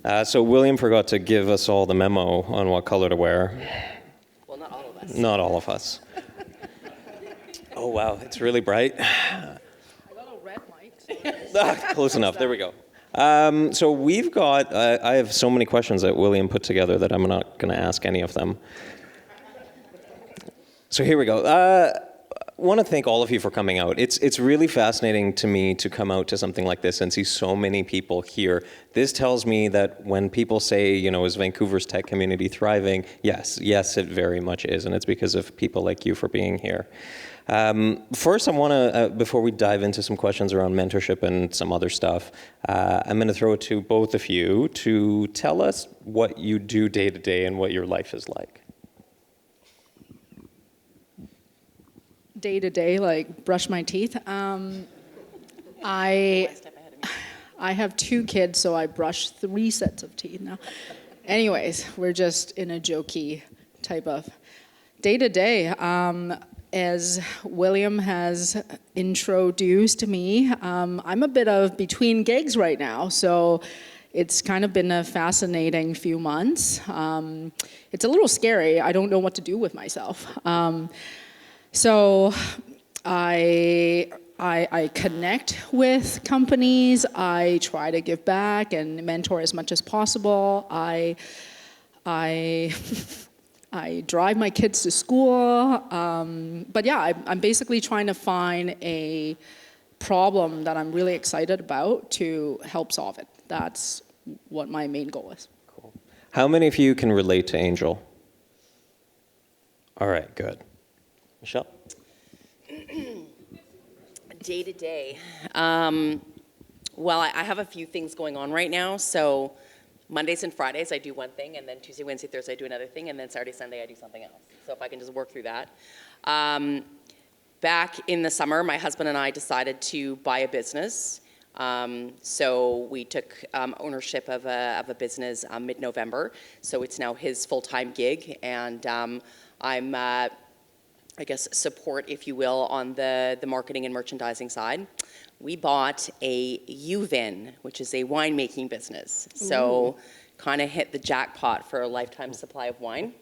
So William forgot to give us all the memo on what color to wear. Well, not all of us. Not all of us. Oh, wow, it's really bright. I got a red mic. Close enough, there we go. So we've got, I have so many questions that William put together that I'm not going to ask any of them. So here we go. I want to thank all of you for coming out. It's really fascinating to me to come out to something like this and see so many people here. This tells me that when people say, is Vancouver's tech community thriving? Yes, it very much is, and it's because of people like you for being here. First, I want to, before we dive into some questions around mentorship and some other stuff, I'm going to throw it to both of you to tell us what you do day to day and what your life is like. Day to day, like brush my teeth. I have 2 kids, so I brush 3 sets of teeth now. Anyways, we're just in a jokey type of day to day. As William has introduced me, I'm a bit of between gigs right now, so it's kind of been a fascinating few months. It's a little scary. I don't know what to do with myself. So I connect with companies. I try to give back and mentor as much as possible. I drive my kids to school. But yeah, I'm basically trying to find a problem that I'm really excited about to help solve it. That's what my main goal is. Cool. How many of you can relate to Angel? All right, good. Michelle? Day to day. Well, I have a few things going on right now. So Mondays and Fridays I do one thing, and then Tuesday, Wednesday, Thursday I do another thing, and then Saturday, Sunday I do something else. So if I can just work through that. Back in the summer, my husband and I decided to buy a business. So we took ownership of a business mid-November. So it's now his full-time gig, and I'm I guess, support, if you will, on the marketing and merchandising side. We bought a UVin, which is a winemaking business. So kind of hit the jackpot for a lifetime supply of wine.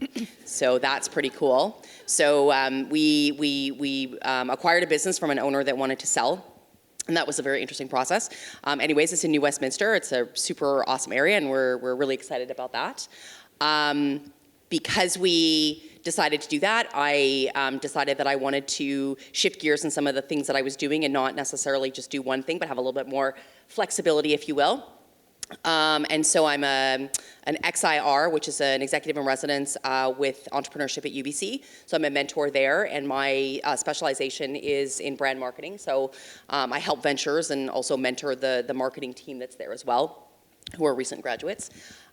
So that's pretty cool. So we acquired a business from an owner that wanted to sell. And that was a very interesting process. Anyways, it's in New Westminster. It's a super awesome area, and we're really excited about that. Because we decided to do that, I decided that I wanted to shift gears in some of the things that I was doing and not necessarily just do one thing, but have a little bit more flexibility, if you will. And so I'm an XIR, which is an executive in residence with entrepreneurship at UBC. So I'm a mentor there, and my specialization is in brand marketing. So I help ventures and also mentor the marketing team that's there as well, who are recent graduates.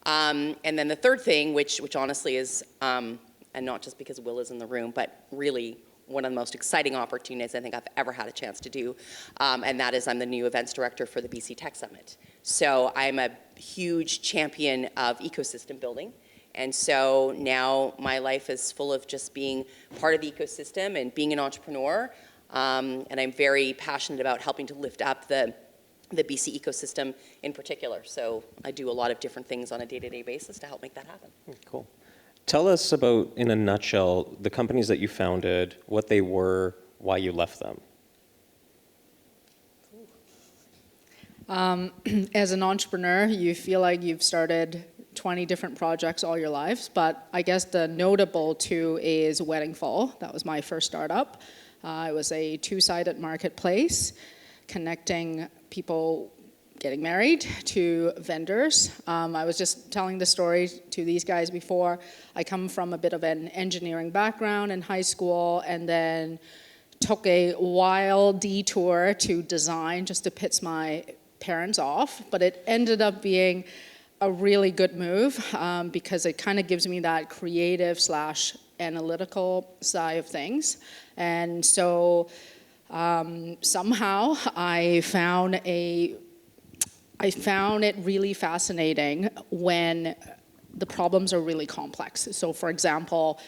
And then the third thing, which honestly is, and not just because Will is in the room, but really one of the most exciting opportunities I think I've ever had a chance to do, and that is I'm the new events director for the BC Tech Summit. So I'm a huge champion of ecosystem building, and so now my life is full of just being part of the ecosystem and being an entrepreneur, and I'm very passionate about helping to lift up the BC ecosystem in particular. So I do a lot of different things on a day-to-day basis to help make that happen. Cool. Tell us about, in a nutshell, the companies that you founded, what they were, why you left them. As an entrepreneur, you feel like you've started 20 different projects all your lives, but I guess the notable two is Wedding Fall. That was my first startup. It was a 2-sided marketplace connecting people getting married to vendors. I was just telling the story to these guys before. I come from a bit of an engineering background in high school, and then took a wild detour to design just to piss my parents off. But it ended up being a really good move because it kind of gives me that creative / analytical side of things. And so somehow I found it really fascinating when the problems are really complex. So for example,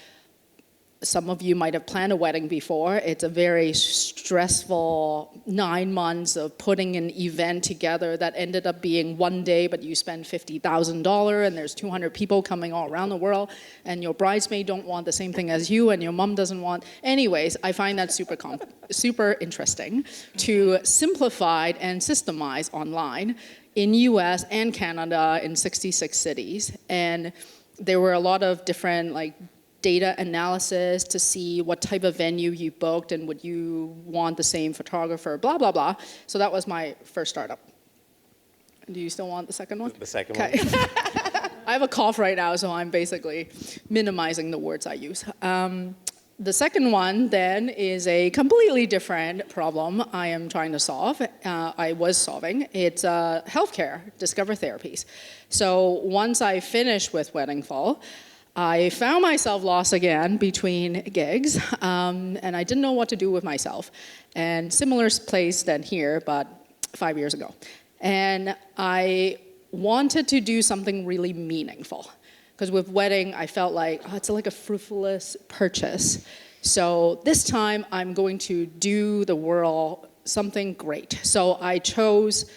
some of you might have planned a wedding before. It's a very stressful 9 months of putting an event together that ended up being one day, but you spend $50,000 and there's 200 people coming all around the world, and your bridesmaid don't want the same thing as you, and your mom doesn't want. Anyways, I find that super interesting to simplify and systemize online in US and Canada in 66 cities. And there were a lot of different data analysis to see what type of venue you booked and would you want the same photographer, blah, blah, blah. So that was my first startup. Do you still want the second one? The second Okay. one. I have a cough right now, so I'm basically minimizing the words I use. The second one then is a completely different problem I am trying to solve. I was solving. It's healthcare, Discover Therapies. So once I finished with Wedding Fall, I found myself lost again between gigs, and I didn't know what to do with myself. And similar place than here, but 5 years ago. And I wanted to do something really meaningful. Because with wedding, I felt like, it's like a frivolous purchase. So this time, I'm going to do the world something great. So I chose,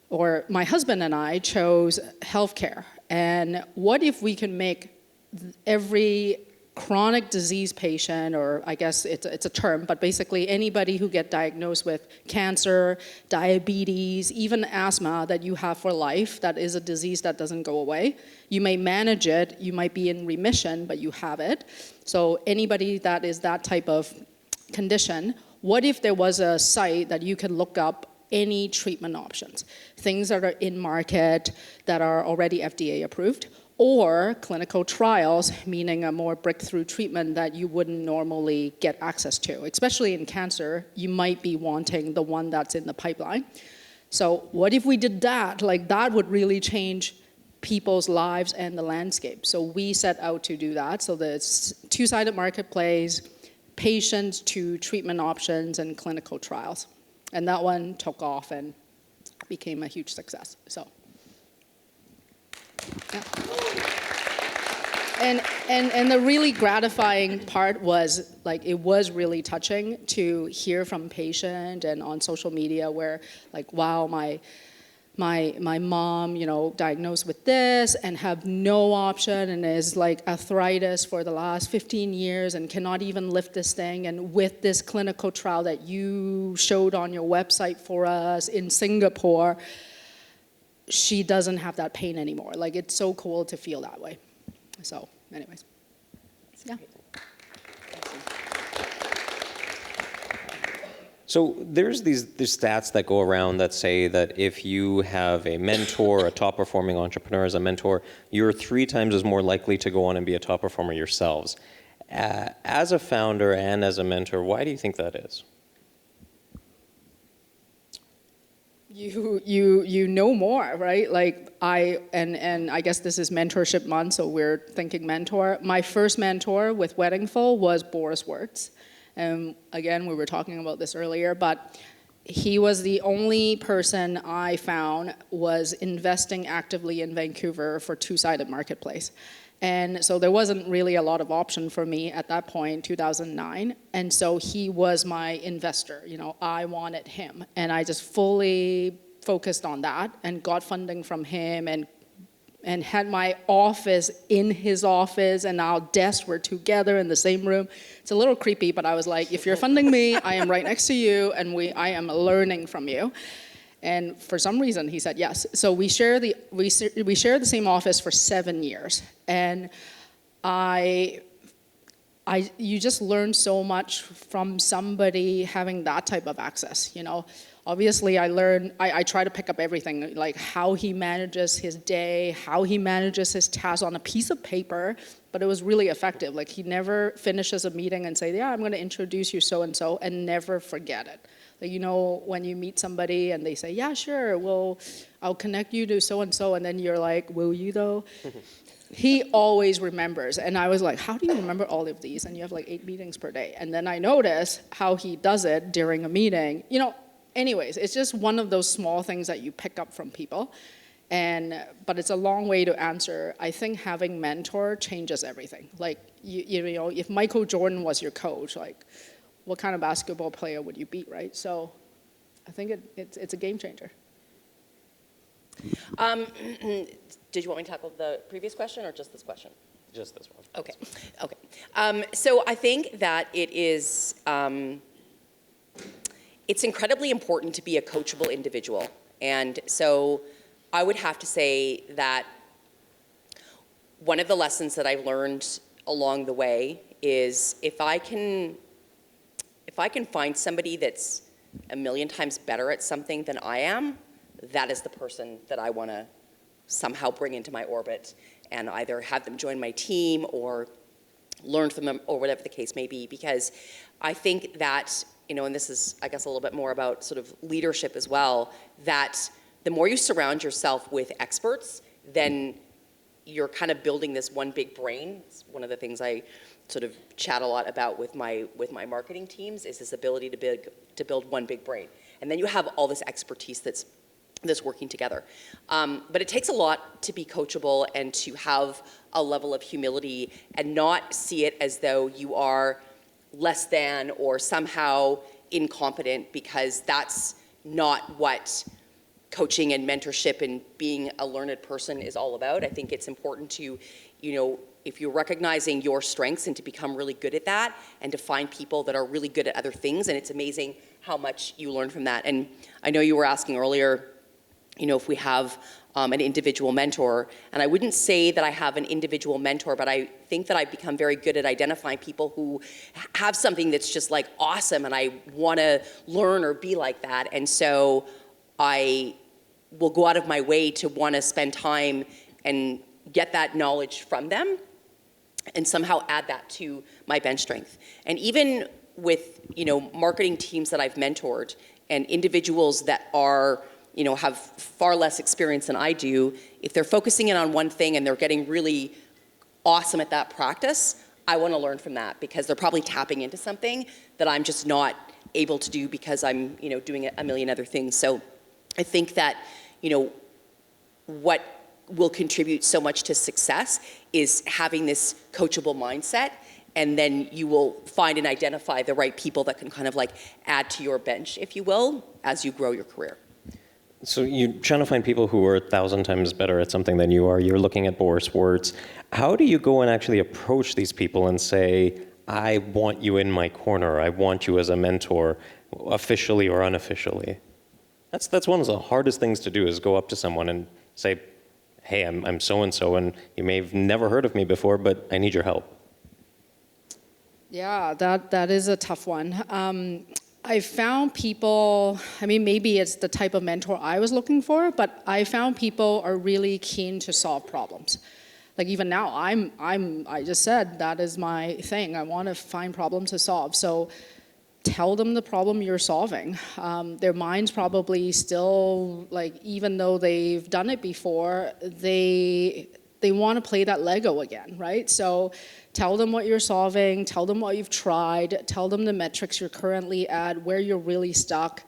or my husband and I chose healthcare. And what if we can make every chronic disease patient, or I guess it's a term, but basically anybody who get diagnosed with cancer, diabetes, even asthma that you have for life, that is a disease that doesn't go away. You may manage it, you might be in remission, but you have it. So anybody that is that type of condition, what if there was a site that you can look up any treatment options, things that are in market that are already FDA approved, or clinical trials, meaning a more breakthrough treatment that you wouldn't normally get access to. Especially in cancer, you might be wanting the one that's in the pipeline. So what if we did that? That would really change people's lives and the landscape. So we set out to do that. So there's two-sided marketplace, patients to treatment options, and clinical trials. And that one took off and became a huge success. So. Yeah. And the really gratifying part was it was really touching to hear from patient and on social media where wow, my mom diagnosed with this and have no option and is arthritis for the last 15 years and cannot even lift this thing, and with this clinical trial that you showed on your website for us in Singapore, she doesn't have that pain anymore. It's so cool to feel that way. So, anyways, yeah. So there's these stats that go around that say that if you have a mentor, a top performing entrepreneur as a mentor, you're 3 times as more likely to go on and be a top performer yourselves. As a founder and as a mentor, why do you think that is? You know more, right? I guess this is mentorship month, so we're thinking mentor. My first mentor with Weddingful was Boris Wirtz. And again, we were talking about this earlier, but he was the only person I found was investing actively in Vancouver for two-sided marketplace. And so there wasn't really a lot of option for me at that point, 2009. And so he was my investor. I wanted him. And I just fully focused on that and got funding from him and had my office in his office, and our desks were together in the same room. It's a little creepy, but I was like, if you're funding me, I am right next to you, and I am learning from you. And for some reason, he said yes. So we share the same office for 7 years, and you just learn so much from somebody having that type of access. Obviously, I try to pick up everything, like how he manages his day, how he manages his tasks on a piece of paper, but it was really effective. He never finishes a meeting and say, yeah, I'm going to introduce you so-and-so, and never forget it. When you meet somebody and they say, yeah, sure, I'll connect you to so-and-so, and then you're like, will you though? He always remembers. And I was like, how do you remember all of these? And you have 8 meetings per day. And then I notice how he does it during a meeting. Anyways, it's just one of those small things that you pick up from people. But it's a long way to answer. I think having mentor changes everything. Like, you know, if Michael Jordan was your coach, like, what kind of basketball player would you beat, right? So I think it's a game changer. Did you want me to tackle the previous question or just this question? Just this one. Okay. So I think that it is, it's incredibly important to be a coachable individual. And so I would have to say that one of the lessons that I've learned along the way is if I can find somebody that's a million times better at something than I am, that is the person that I want to somehow bring into my orbit and either have them join my team or learn from them or whatever the case may be. Because I think that, you know, and this is, I guess, a little bit more about sort of leadership as well, that the more you surround yourself with experts, then you're kind of building this one big brain. It's one of the things I sort of chat a lot about with my marketing teams is this ability to build one big brain. And then you have all this expertise that's working together. But it takes a lot to be coachable and to have a level of humility and not see it as though you are less than or somehow incompetent, because that's not what coaching and mentorship and being a learned person is all about. I think it's important to, you know, if you're recognizing your strengths and to become really good at that and to find people that are really good at other things, and it's amazing how much you learn from that. And I know you were asking earlier, you know, if we have an individual mentor, and I wouldn't say that I have an individual mentor, but I think that I've become very good at identifying people who have something that's just like awesome and I want to learn or be like that. And so I will go out of my way to want to spend time and get that knowledge from them and somehow add that to my bench strength. And even with, you know, marketing teams that I've mentored and individuals that are, you know, have far less experience than I do, if they're focusing in on one thing and they're getting really awesome at that practice, I want to learn from that because they're probably tapping into something that I'm just not able to do because I'm, you know, doing a million other things. So I think that, you know, what will contribute so much to success is having this coachable mindset, and then you will find and identify the right people that can kind of like add to your bench, if you will, as you grow your career. So you're trying to find people who are 1,000 times better at something than you are. You're looking at Boris Wertz. How do you go and actually approach these people and say, I want you in my corner, I want you as a mentor, officially or unofficially? That's one of the hardest things to do, is go up to someone and say, hey, I'm so-and-so, and you may have never heard of me before, but I need your help. Yeah, that is a tough one. I found people, I mean, maybe it's the type of mentor I was looking for, but I found people are really keen to solve problems. Like even now, I just said that is my thing. I want to find problems to solve. So tell them the problem you're solving. Their mind's probably still, like, even though they've done it before, they want to play that Lego again, right? So tell them what you're solving, tell them what you've tried, tell them the metrics you're currently at, where you're really stuck,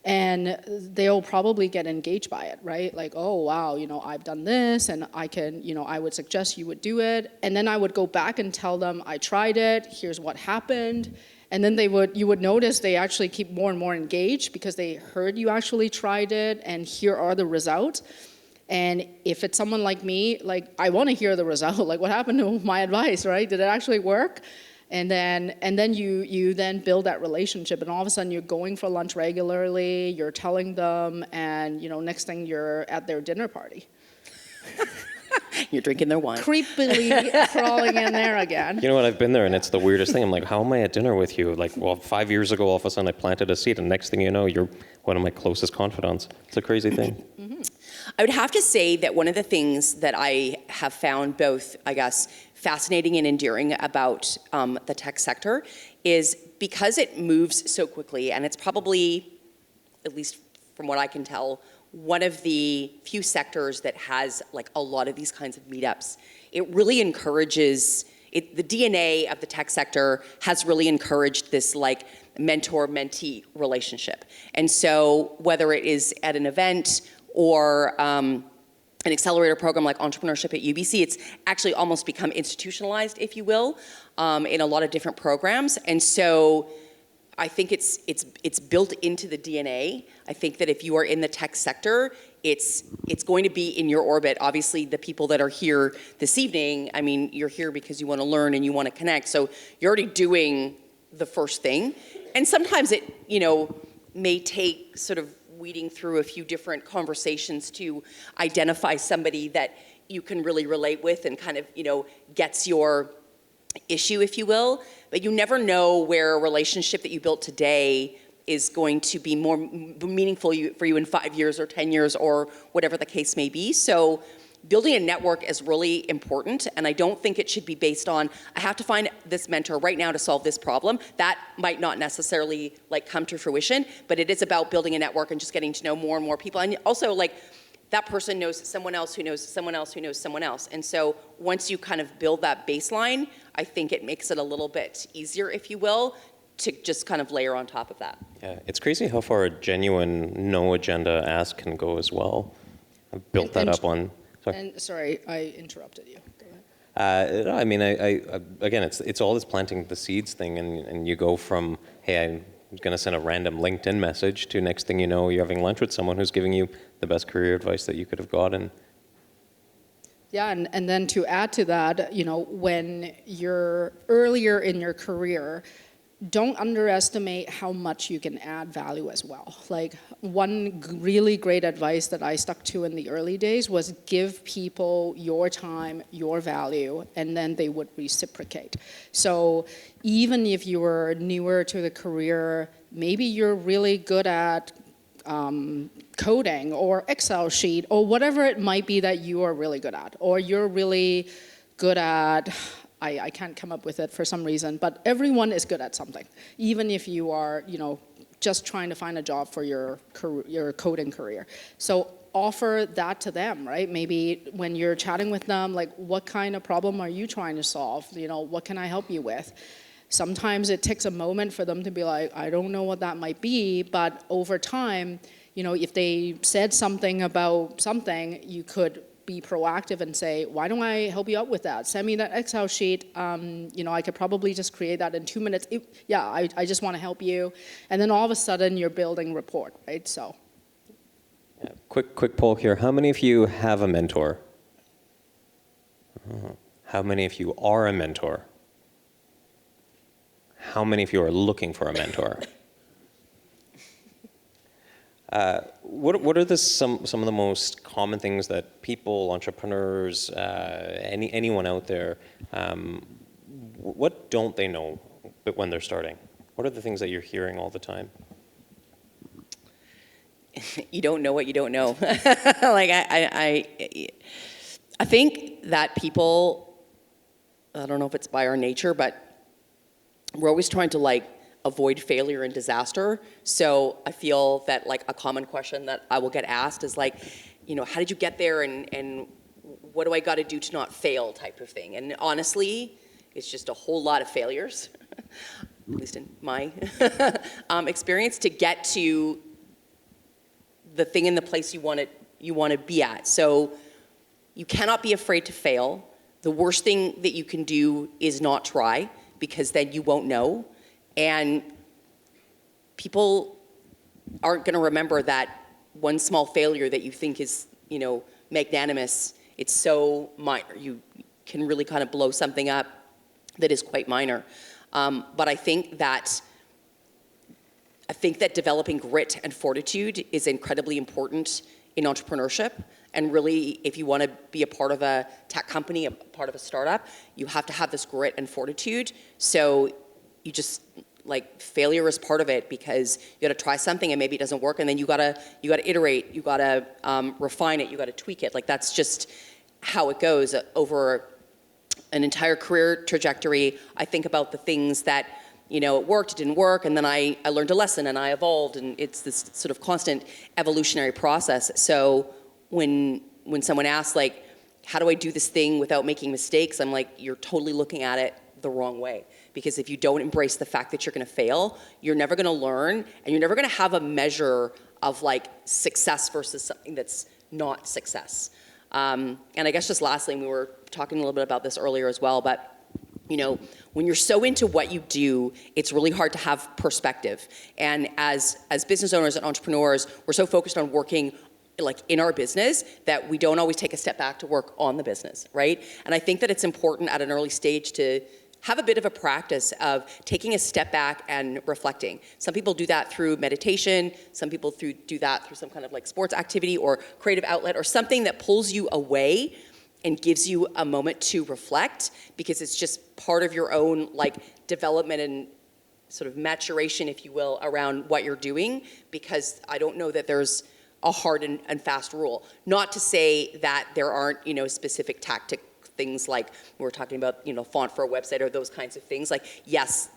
and they'll probably get engaged by it, right? Like, oh, wow, you know, I've done this, and I can, you know, I would suggest you would do it. And then I would go back and tell them, I tried it, here's what happened. And then you would notice they actually keep more and more engaged because they heard you actually tried it, and here are the results. And if it's someone like me, like, I want to hear the result. Like, what happened to my advice, right? Did it actually work? And then you then build that relationship, and all of a sudden you're going for lunch regularly, you're telling them, and, you know, next thing you're at their dinner party. You're drinking their wine. Creepily crawling in there again. You know what, I've been there, and it's the weirdest thing. I'm like, how am I at dinner with you? Like, well, 5 years ago, all of a sudden I planted a seed, and next thing you know, you're one of my closest confidants. It's a crazy thing. Mm-hmm. I would have to say that one of the things that I have found both, I guess, fascinating and endearing about the tech sector is because it moves so quickly, and it's probably, at least from what I can tell, one of the few sectors that has like a lot of these kinds of meetups. It really encourages, the DNA of the tech sector has really encouraged this like mentor-mentee relationship. And so whether it is at an event or an accelerator program like entrepreneurship at UBC, it's actually almost become institutionalized, if you will, in a lot of different programs. And so I think it's built into the DNA. I think that if you are in the tech sector, it's going to be in your orbit. Obviously, the people that are here this evening, I mean, you're here because you want to learn and you want to connect. So you're already doing the first thing. And sometimes it, may take sort of weeding through a few different conversations to identify somebody that you can really relate with and kind of, gets your issue, if you will. But you never know where a relationship that you built today is going to be more meaningful for you in 5 years or 10 years or whatever the case may be. So building a network is really important, and I don't think it should be based on, I have to find this mentor right now to solve this problem. That might not necessarily come to fruition, but it is about building a network and just getting to know more and more people. And also that person knows someone else who knows someone else who knows someone else. And so once you kind of build that baseline, I think it makes it a little bit easier, if you will, to just kind of layer on top of that. Yeah, it's crazy how far a genuine no agenda ask can go as well. I've built that up on. Sorry. And sorry, I interrupted you. Go ahead. I mean, again, it's all this planting the seeds thing, and you go from, hey, I'm going to send a random LinkedIn message to next thing you know, you're having lunch with someone who's giving you the best career advice that you could have gotten. Yeah, and then to add to that, when you're earlier in your career, don't underestimate how much you can add value as well. One really great advice that I stuck to in the early days was give people your time, your value, and then they would reciprocate. So even if you were newer to the career, maybe you're really good at coding or Excel sheet or whatever it might be that you are really good at, or you're really good at, I can't come up with it for some reason, but everyone is good at something, even if you are, just trying to find a job for your coding career. So offer that to them, right? Maybe when you're chatting with them, what kind of problem are you trying to solve? What can I help you with? Sometimes it takes a moment for them to be like, I don't know what that might be, but over time, if they said something about something, you could be proactive and say, why don't I help you out with that? Send me that Excel sheet. I could probably just create that in 2 minutes. I just want to help you. And then all of a sudden you're building rapport, right? So. Yeah, quick poll here. How many of you have a mentor? How many of you are a mentor? How many of you are looking for a mentor? What are some of the most common things that people, entrepreneurs, anyone out there, what don't they know when they're starting? What are the things that you're hearing all the time? You don't know what you don't know. I think that people, I don't know if it's by our nature, but we're always trying to avoid failure and disaster. So I feel that a common question that I will get asked is how did you get there and what do I got to do to not fail type of thing. And honestly, it's just a whole lot of failures, at least in my experience, to get to the thing in the place you want to be at. So you cannot be afraid to fail. The worst thing that you can do is not try, because then you won't know. And people aren't going to remember that one small failure that you think is, magnanimous. It's so minor. You can really kind of blow something up that is quite minor. But I think that developing grit and fortitude is incredibly important in entrepreneurship. And really, if you want to be a part of a tech company, a part of a startup, you have to have this grit and fortitude. So you just, failure is part of it, because you got to try something and maybe it doesn't work, and then you got to iterate, you got to refine it, you got to tweak it. That's just how it goes over an entire career trajectory. I think about the things that, it worked, it didn't work, and then I learned a lesson and I evolved, and it's this sort of constant evolutionary process. So when someone asks, how do I do this thing without making mistakes? I'm you're totally looking at it the wrong way. Because if you don't embrace the fact that you're going to fail, you're never going to learn, and you're never going to have a measure of success versus something that's not success. And I guess just lastly, and we were talking a little bit about this earlier as well, but when you're so into what you do, it's really hard to have perspective. And as business owners and entrepreneurs, we're so focused on working like in our business that we don't always take a step back to work on the business, right? And I think that it's important at an early stage to have a bit of a practice of taking a step back and reflecting. Some people do that through meditation. Some people do that through some kind of like sports activity or creative outlet or something that pulls you away and gives you a moment to reflect, because it's just part of your own like development and sort of maturation, if you will, around what you're doing, because I don't know that there's a hard and fast rule. Not to say that there aren't, specific tactic things like we're talking about, font for a website or those kinds of things. Like, yes,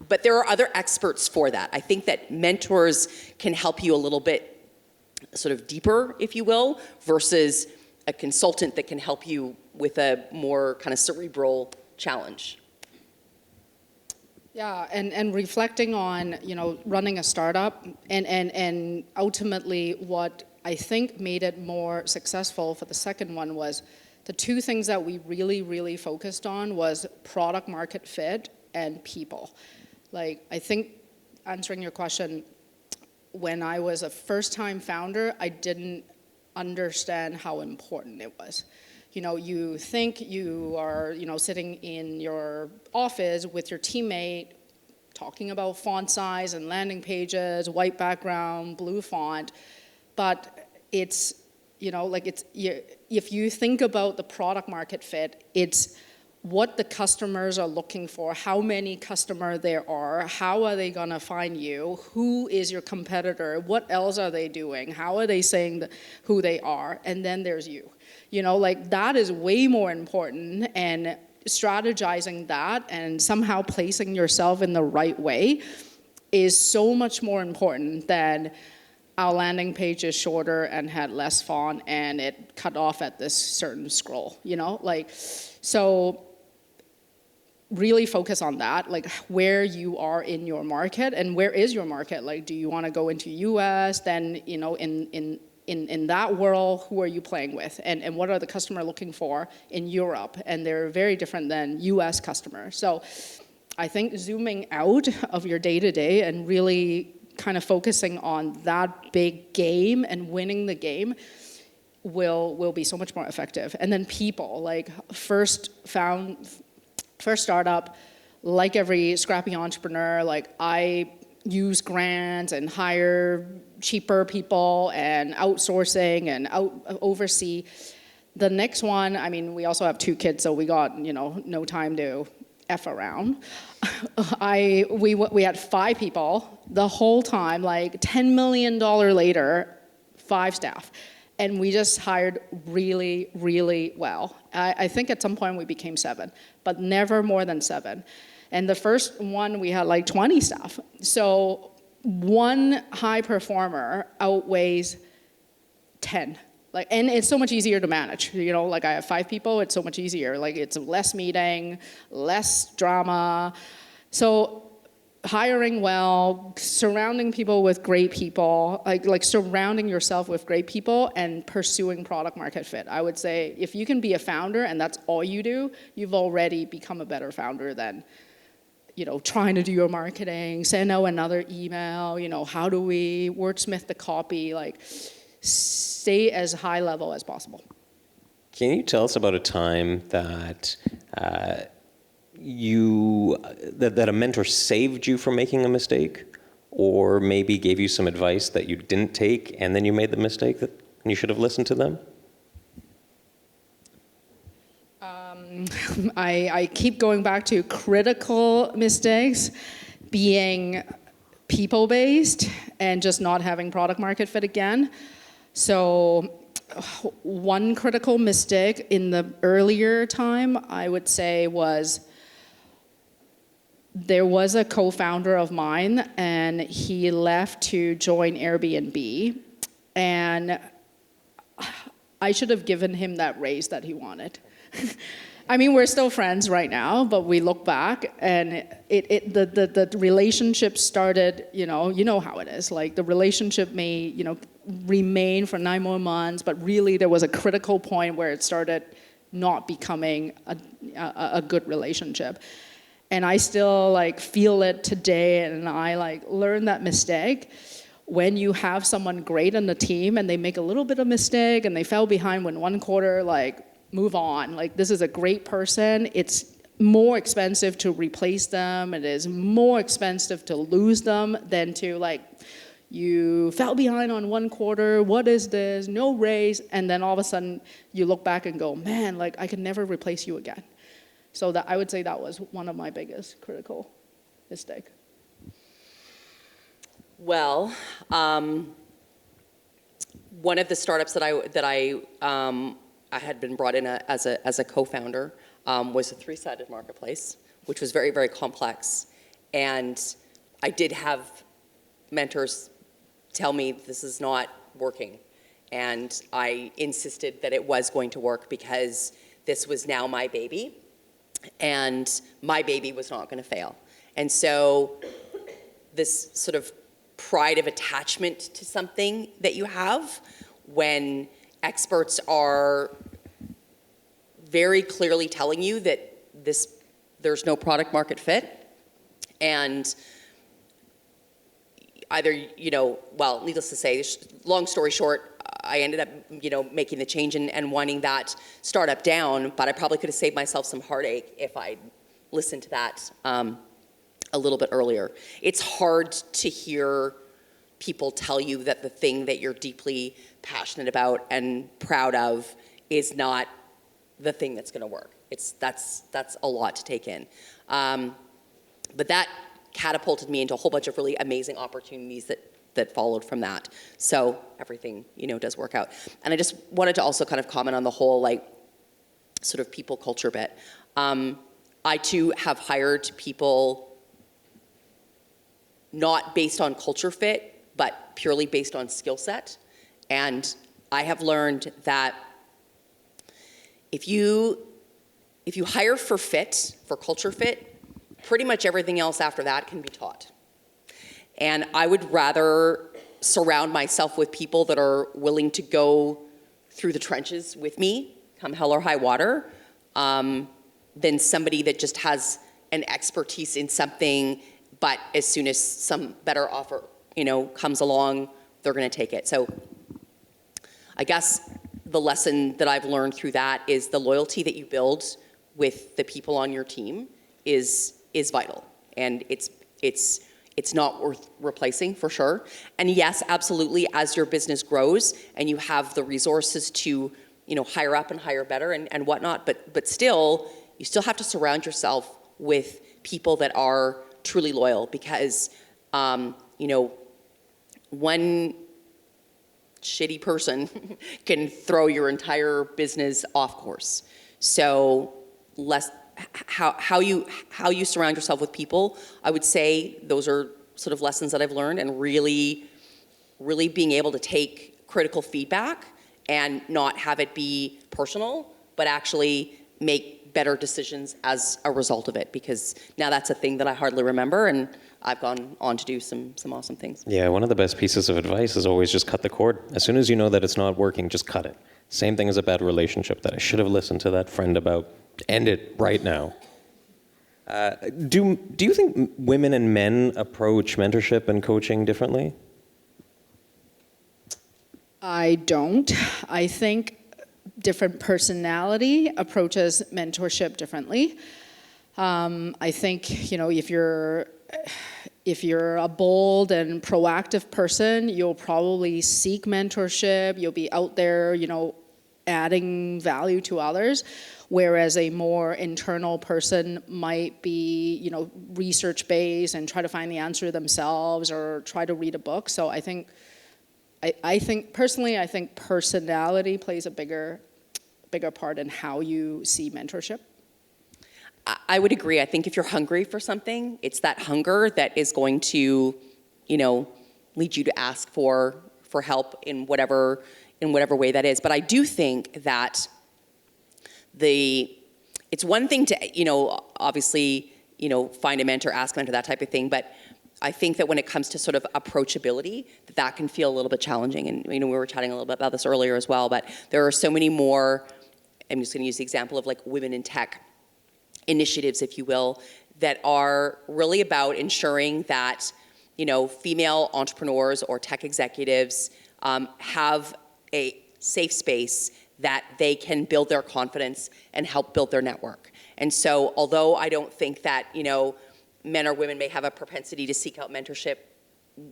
but there are other experts for that. I think that mentors can help you a little bit sort of deeper, if you will, versus a consultant that can help you with a more kind of cerebral challenge. Yeah, and reflecting on, running a startup and ultimately what I think made it more successful for the second one was the two things that we really, really focused on was product market fit and people. Like, I think answering your question, when I was a first-time founder, I didn't understand how important it was. You think you are, sitting in your office with your teammate talking about font size and landing pages, white background, blue font, but it's, if you think about the product market fit, it's what the customers are looking for, how many customers there are, how are they gonna find you, who is your competitor, what else are they doing, how are they saying who they are, and then there's you. That is way more important, and strategizing that and somehow placing yourself in the right way is so much more important than our landing page is shorter and had less font and it cut off at this certain scroll, so really focus on that, like where you are in your market and where is your market. Like, do you want to go into US? Then, in that world, who are you playing with? And what are the customer looking for in Europe? And they're very different than US customers. So I think zooming out of your day-to-day and really kind of focusing on that big game and winning the game will be so much more effective. And then people, like first startup, like every scrappy entrepreneur, like I use grants and hire cheaper people and outsourcing and oversee. The next one, we also have 2 kids, so we got, no time to F around. We had 5 people the whole time, like $10 million later, 5 staff. And we just hired really, really well. I think at some point we became 7, but never more than 7. And the first one, we had like 20 staff. So one high performer outweighs 10. And it's so much easier to manage. I have 5 people, it's so much easier. Like, it's less meeting, less drama. So hiring well, surrounding people with great people, like surrounding yourself with great people and pursuing product market fit. I would say if you can be a founder and that's all you do, you've already become a better founder than, trying to do your marketing, send out another email, how do we wordsmith the copy, stay as high level as possible. Can you tell us about a time that that a mentor saved you from making a mistake, or maybe gave you some advice that you didn't take and then you made the mistake and you should have listened to them? I keep going back to critical mistakes being people-based and just not having product market fit again. So one critical mistake in the earlier time, I would say, was there was a co-founder of mine and he left to join Airbnb, and I should have given him that raise that he wanted. I mean, we're still friends right now, but we look back and the relationship started, you know how it is. Like the relationship may, remain for 9 more months, but really there was a critical point where it started not becoming a good relationship. And I still like feel it today, and I like learned that mistake. When you have someone great on the team and they make a little bit of mistake and they fell behind when one quarter, like move on. Like this is a great person. It's more expensive to replace them. It is more expensive to lose them than to like, you fell behind on one quarter, what is this, no raise, and then all of a sudden you look back and go, man, like I could never replace you again. So that I would say that was one of my biggest critical mistake. Well, one of the startups that I had been brought in as a co-founder was a 3-sided marketplace, which was very, very complex. And I did have mentors tell me this is not working. And I insisted that it was going to work because this was now my baby. And my baby was not going to fail. And so this sort of pride of attachment to something that you have when experts are very clearly telling you that there's no product market fit, and either, needless to say, long story short, I ended up, making the change and winding that startup down, but I probably could have saved myself some heartache if I'd listened to that a little bit earlier. It's hard to hear people tell you that the thing that you're deeply passionate about and proud of is not the thing that's going to work. That's a lot to take in. But that catapulted me into a whole bunch of really amazing opportunities that followed from that. So everything, does work out. And I just wanted to also kind of comment on the whole, sort of people culture bit. I too have hired people not based on culture fit, but purely based on skill set. And I have learned that if you hire for fit, for culture fit, pretty much everything else after that can be taught. And I would rather surround myself with people that are willing to go through the trenches with me, come hell or high water, than somebody that just has an expertise in something, but as soon as some better offer, comes along, they're going to take it. So I guess the lesson that I've learned through that is the loyalty that you build with the people on your team is vital, and it's not worth replacing for sure. And yes, absolutely, as your business grows and you have the resources to, hire up and hire better and whatnot, but still, you still have to surround yourself with people that are truly loyal, because, one shitty person can throw your entire business off course. So how you surround yourself with people, I would say those are sort of lessons that I've learned, and really being able to take critical feedback and not have it be personal, but actually make better decisions as a result of it, because now that's a thing that I hardly remember, and I've gone on to do some awesome things. Yeah, one of the best pieces of advice is always just cut the cord. As soon as you know that it's not working, just cut it. Same thing as a bad relationship that I should have listened to that friend about. End it right now. Do you think women and men approach mentorship and coaching differently? I don't. I think different personality approaches mentorship differently. I think, if you're a bold and proactive person, you'll probably seek mentorship. You'll be out there, adding value to others. Whereas a more internal person might be, research-based and try to find the answer themselves or try to read a book. So I think personally, personality plays a bigger part in how you see mentorship. I would agree. I think if you're hungry for something, it's that hunger that is going to, lead you to ask for help in whatever way that is. But I do think that it's one thing to, obviously, find a mentor, ask a mentor, that type of thing, but I think that when it comes to sort of approachability, that can feel a little bit challenging. And, we were chatting a little bit about this earlier as well, but there are so many more, I'm just gonna use the example of like women in tech initiatives, if you will, that are really about ensuring that, female entrepreneurs or tech executives have a safe space that they can build their confidence and help build their network. And so, although I don't think that, men or women may have a propensity to seek out mentorship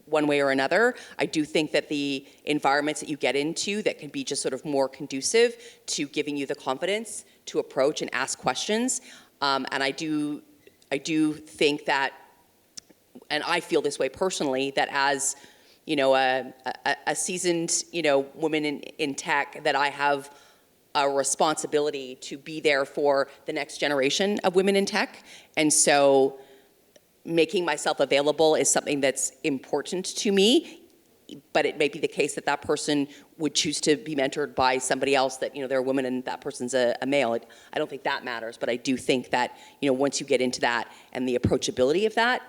one way or another, I do think that the environments that you get into that can be just sort of more conducive to giving you the confidence to approach and ask questions. And I do think that, and I feel this way personally, that as a seasoned woman in tech, that I have a responsibility to be there for the next generation of women in tech. And so making myself available is something that's important to me, but it may be the case that that person would choose to be mentored by somebody else, that they're a woman and that person's a male. I don't think that matters, but I do think that once you get into that and the approachability of that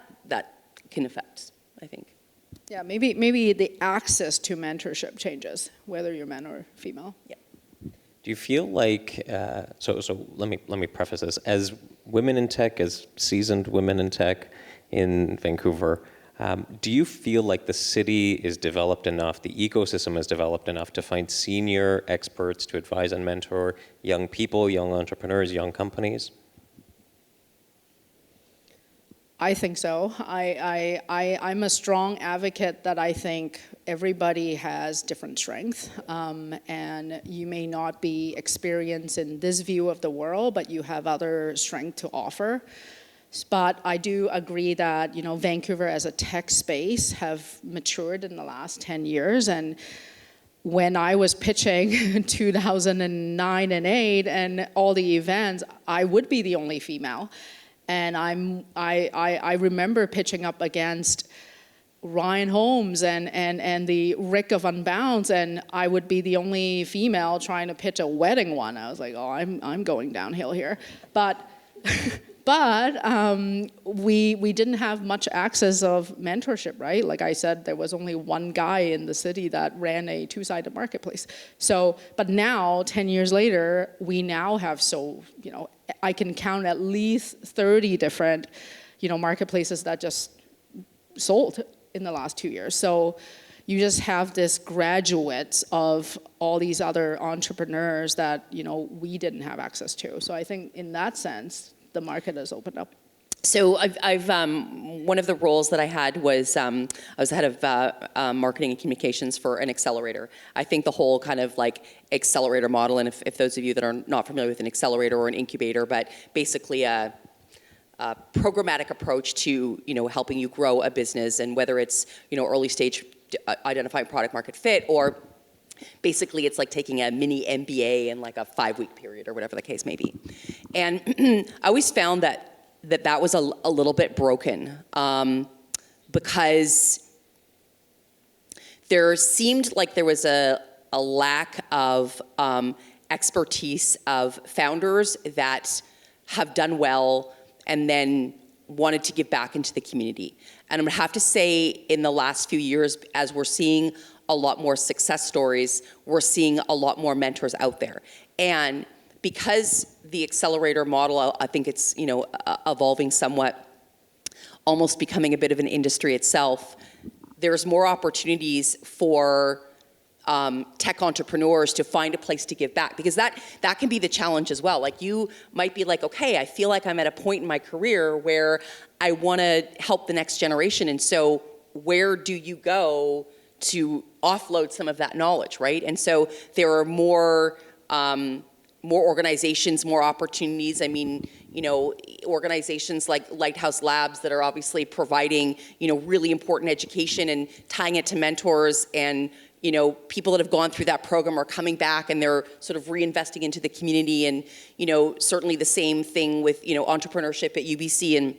can affect, I think. Yeah, maybe the access to mentorship changes, whether you're man or female. Yeah. Do you feel like, so let me preface this, as women in tech, as seasoned women in tech in Vancouver, do you feel like the city is developed enough, the ecosystem is developed enough to find senior experts to advise and mentor young people, young entrepreneurs, young companies? I think so. I'm a strong advocate that I think everybody has different strengths, and you may not be experienced in this view of the world, but you have other strength to offer. But I do agree that Vancouver as a tech space have matured in the last 10 years, and when I was pitching in 2009 and 8 and all the events, I would be the only female. And I remember pitching up against Ryan Holmes and the Rick of Unbounce, and I would be the only female trying to pitch a wedding one. I was like, oh, I'm going downhill here. But we didn't have much access of mentorship, right? Like I said, there was only one guy in the city that ran a two-sided marketplace. So, but now, 10 years later, we now have I can count at least 30 different, marketplaces that just sold in the last 2 years. So you just have this graduates of all these other entrepreneurs that, we didn't have access to. So I think in that sense, the market has opened up. So I've one of the roles that I had was I was head of marketing and communications for an accelerator. I think the whole kind of like accelerator model, and if those of you that are not familiar with an accelerator or an incubator, but basically a programmatic approach to helping you grow a business, and whether it's early stage identifying product market fit, or basically it's like taking a mini MBA in like a 5-week period or whatever the case may be. And I always found that was a little bit broken, because there seemed like there was a lack of expertise of founders that have done well and then wanted to give back into the community. And I'm gonna have to say, in the last few years, as we're seeing a lot more success stories, we're seeing a lot more mentors out there. And because the accelerator model, I think it's evolving somewhat, almost becoming a bit of an industry itself, there's more opportunities for tech entrepreneurs to find a place to give back, because that can be the challenge as well. Like, you might be like, okay, I feel like I'm at a point in my career where I want to help the next generation, and so where do you go to offload some of that knowledge, right? And so there are more organizations, more opportunities. I mean, organizations like Lighthouse Labs that are obviously providing, really important education and tying it to mentors, and people that have gone through that program are coming back and they're sort of reinvesting into the community. And certainly the same thing with entrepreneurship at UBC and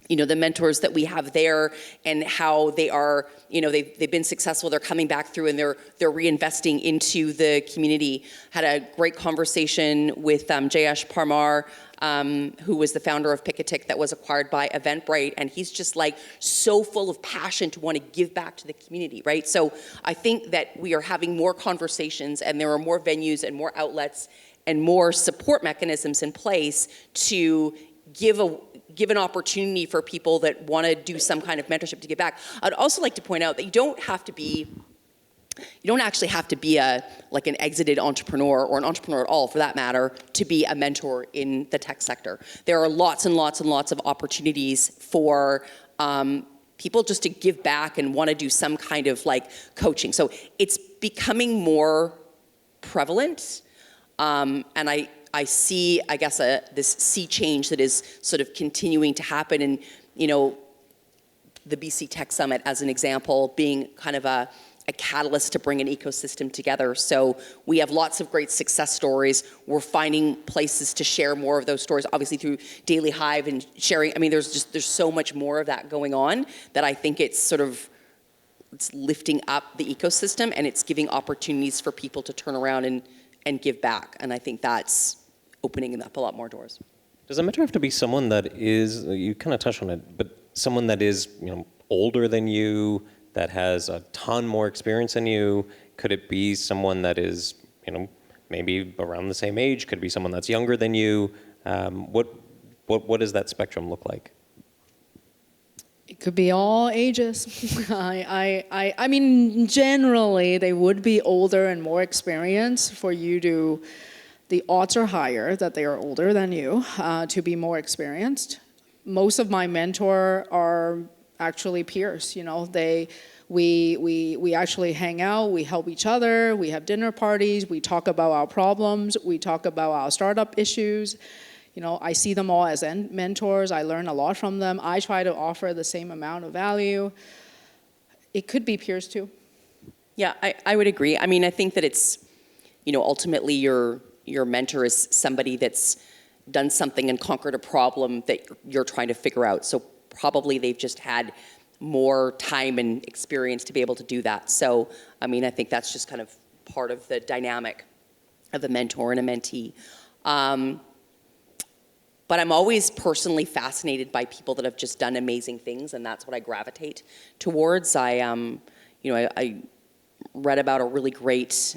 the mentors that we have there and how they are, they've been successful. They're coming back through and they're reinvesting into the community. Had a great conversation with Jayesh Parmar, who was the founder of Picketic that was acquired by Eventbrite, and he's just like so full of passion to want to give back to the community, right? So I think that we are having more conversations and there are more venues and more outlets and more support mechanisms in place to give an opportunity for people that want to do some kind of mentorship to give back. I'd also like to point out that you don't actually have to be an exited entrepreneur or an entrepreneur at all, for that matter, to be a mentor in the tech sector. There are lots and lots and lots of opportunities for people just to give back and want to do some kind of coaching. So it's becoming more prevalent, and I see, I guess, this sea change that is sort of continuing to happen. And, the BC Tech Summit, as an example, being kind of a catalyst to bring an ecosystem together. So we have lots of great success stories. We're finding places to share more of those stories, obviously through Daily Hive and sharing. I mean, there's so much more of that going on that I think it's lifting up the ecosystem, and it's giving opportunities for people to turn around and give back. And I think that's opening up a lot more doors. Does a mentor have to be someone that is, you kind of touched on it, but someone that is, older than you, that has a ton more experience than you? Could it be someone that is, maybe around the same age? Could it be someone that's younger than you? What does that spectrum look like? It could be all ages. I mean, generally, they would be older and more experienced for you to. The odds are higher that they are older than you to be more experienced. Most of my mentor are actually peers. We actually hang out, we help each other, we have dinner parties, we talk about our problems, we talk about our startup issues. I see them all as mentors. I learn a lot from them. I try to offer the same amount of value. It could be peers too. Yeah, I would agree. I mean, I think that it's, ultimately your mentor is somebody that's done something and conquered a problem that you're trying to figure out. So probably they've just had more time and experience to be able to do that. So, I mean, I think that's just kind of part of the dynamic of a mentor and a mentee. But I'm always personally fascinated by people that have just done amazing things, and that's what I gravitate towards. I read about a really great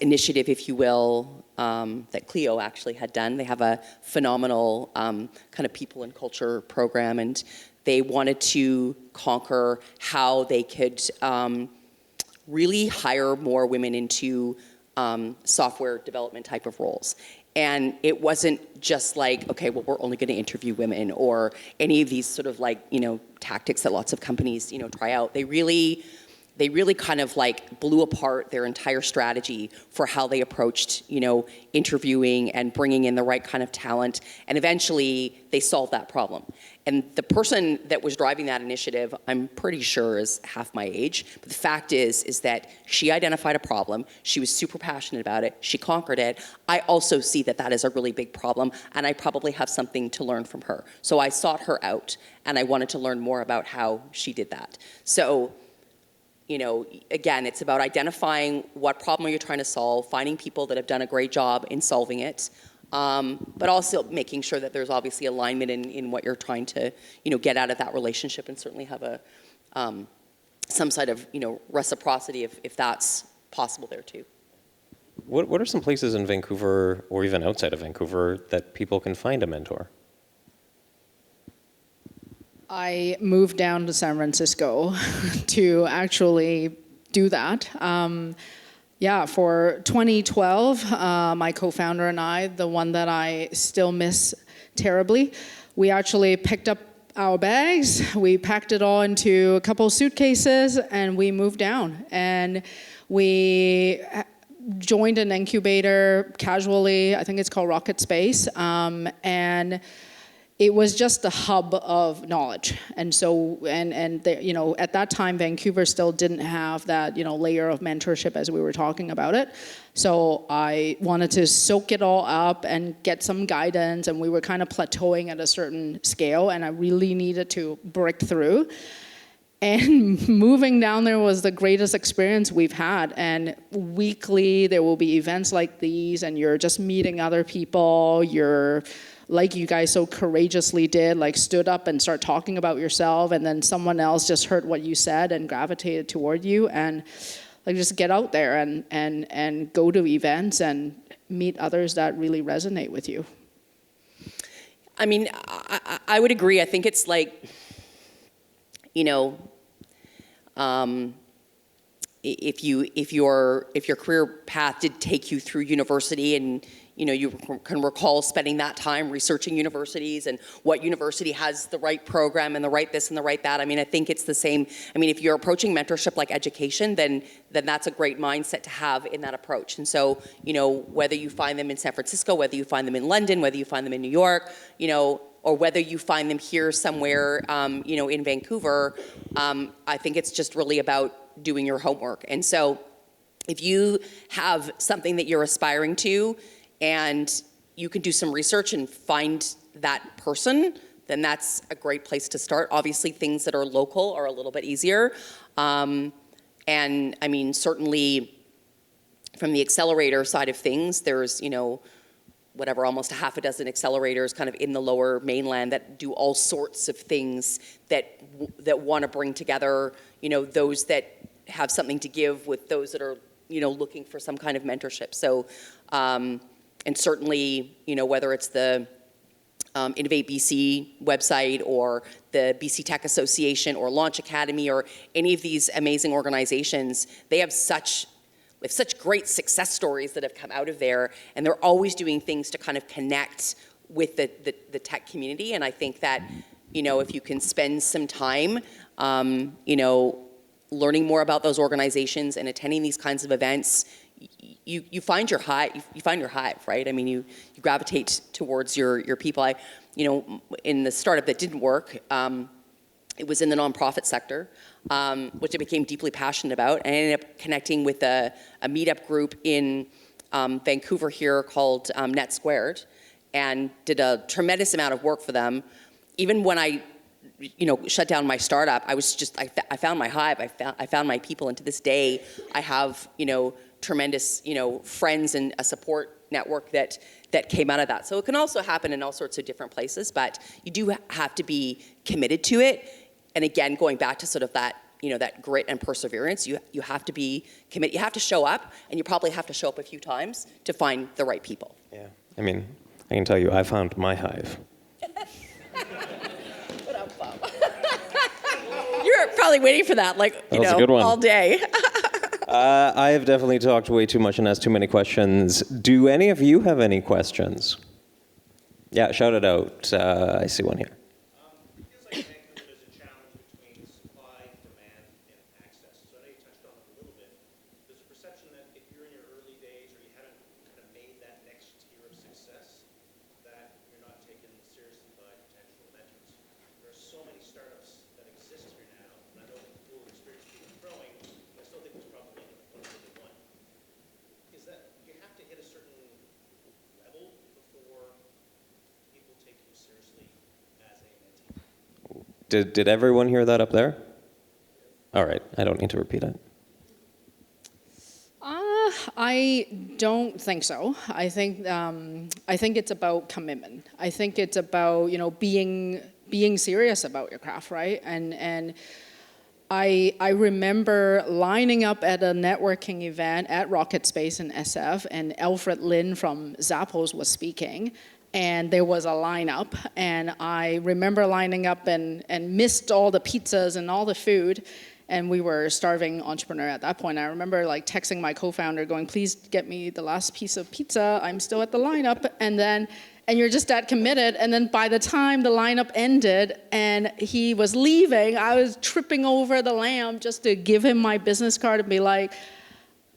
initiative, if you will, that Clio actually had done. They have a phenomenal kind of people and culture program, and they wanted to conquer how they could really hire more women into software development type of roles. And it wasn't just okay, well, we're only going to interview women or any of these sort of tactics that lots of companies, try out. They really kind of blew apart their entire strategy for how they approached, interviewing and bringing in the right kind of talent. And eventually they solved that problem. And the person that was driving that initiative, I'm pretty sure is half my age. But the fact is that she identified a problem. She was super passionate about it. She conquered it. I also see that is a really big problem, and I probably have something to learn from her. So I sought her out, and I wanted to learn more about how she did that. So, again, it's about identifying what problem you're trying to solve, finding people that have done a great job in solving it, but also making sure that there's obviously alignment in what you're trying to, get out of that relationship, and certainly have a some side of, reciprocity if that's possible there too. What are some places in Vancouver or even outside of Vancouver that people can find a mentor? I moved down to San Francisco to actually do that. For 2012, my co-founder and I, the one that I still miss terribly, we actually picked up our bags, we packed it all into a couple of suitcases, and we moved down. And we joined an incubator casually, I think it's called Rocket Space, and it was just a hub of knowledge. And so, at that time, Vancouver still didn't have that, layer of mentorship as we were talking about it. So I wanted to soak it all up and get some guidance, and we were kind of plateauing at a certain scale, and I really needed to break through. And moving down there was the greatest experience we've had. And weekly, there will be events like these, and you're just meeting other people. You're, like you guys so courageously did, like stood up and start talking about yourself, and then someone else just heard what you said and gravitated toward you. And like just get out there and go to events and meet others that really resonate with you. I mean, I would agree. I think it's like, if your career path did take you through university, and you can recall spending that time researching universities and what university has the right program and the right this and the right that. I mean, I think it's the same. I mean, if you're approaching mentorship like education, then that's a great mindset to have in that approach. And so, whether you find them in San Francisco, whether you find them in London, whether you find them in New York, or whether you find them here somewhere, in Vancouver, I think it's just really about doing your homework. And so if you have something that you're aspiring to and you can do some research and find that person, then that's a great place to start. Obviously, things that are local are a little bit easier. And I mean, certainly from the accelerator side of things, there's, almost a half a dozen accelerators kind of in the lower mainland that do all sorts of things that want to bring together, those that have something to give with those that are, looking for some kind of mentorship. So, and certainly, whether it's the Innovate BC website or the BC Tech Association or Launch Academy or any of these amazing organizations, they have such great success stories that have come out of there, and they're always doing things to kind of connect with the tech community. And I think that, if you can spend some time, learning more about those organizations and attending these kinds of events, you find your hive. You find your hive, right? I mean, you gravitate towards your people. In the startup that didn't work, it was in the nonprofit sector, which I became deeply passionate about. And I ended up connecting with a meetup group in Vancouver here called Net Squared, and did a tremendous amount of work for them. Even when I, shut down my startup, I found my hive. I found my people, and to this day, I have, tremendous, friends and a support network that came out of that. So it can also happen in all sorts of different places, but you do have to be committed to it. And again, going back to sort of that, that grit and perseverance, you have to be committed. You have to show up, and you probably have to show up a few times to find the right people. Yeah, I mean, I can tell you, I found my hive. You're probably waiting for that, all day. I have definitely talked way too much and asked too many questions. Do any of you have any questions? Yeah, shout it out. I see one here. It feels like Vancouver there's a challenge between supply, demand, and access. So I know you touched on it a little bit. There's a perception that if you're in your early days or you haven't kind of made that next tier of success, that you're not taken seriously by potential mentors. There are so many startups that exist here now, and I know that the pool of experience people are growing, but I still think there's probably one. Is that you have to hit a certain level before people take you seriously as a mentee? Did everyone hear that up there? All right, I don't need to repeat it. I don't think so. I think it's about commitment. I think it's about being serious about your craft, right? And I remember lining up at a networking event at Rocket Space in SF, and Alfred Lin from Zappos was speaking, and there was a lineup, and I remember lining up and missed all the pizzas and all the food, and we were starving entrepreneur at that point. I remember texting my co-founder going, please get me the last piece of pizza, I'm still at the lineup, and you're just that committed, and then by the time the lineup ended and he was leaving, I was tripping over the lamp just to give him my business card and be like,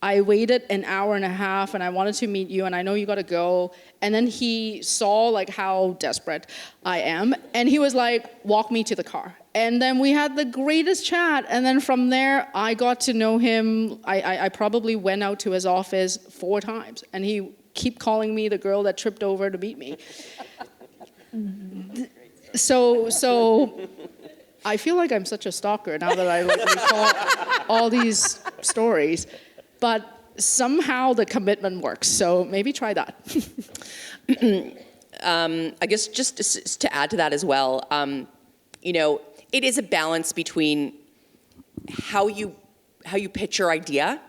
I waited an hour and a half and I wanted to meet you and I know you gotta go. And then he saw like how desperate I am and he was like, walk me to the car. And then we had the greatest chat. And then from there, I got to know him. I probably went out to his office 4 times and he kept calling me the girl that tripped over to meet me. So I feel like I'm such a stalker now that I like recall all these stories. But somehow the commitment works, so maybe try that. I guess just to add to that as well, it is a balance between how you pitch your idea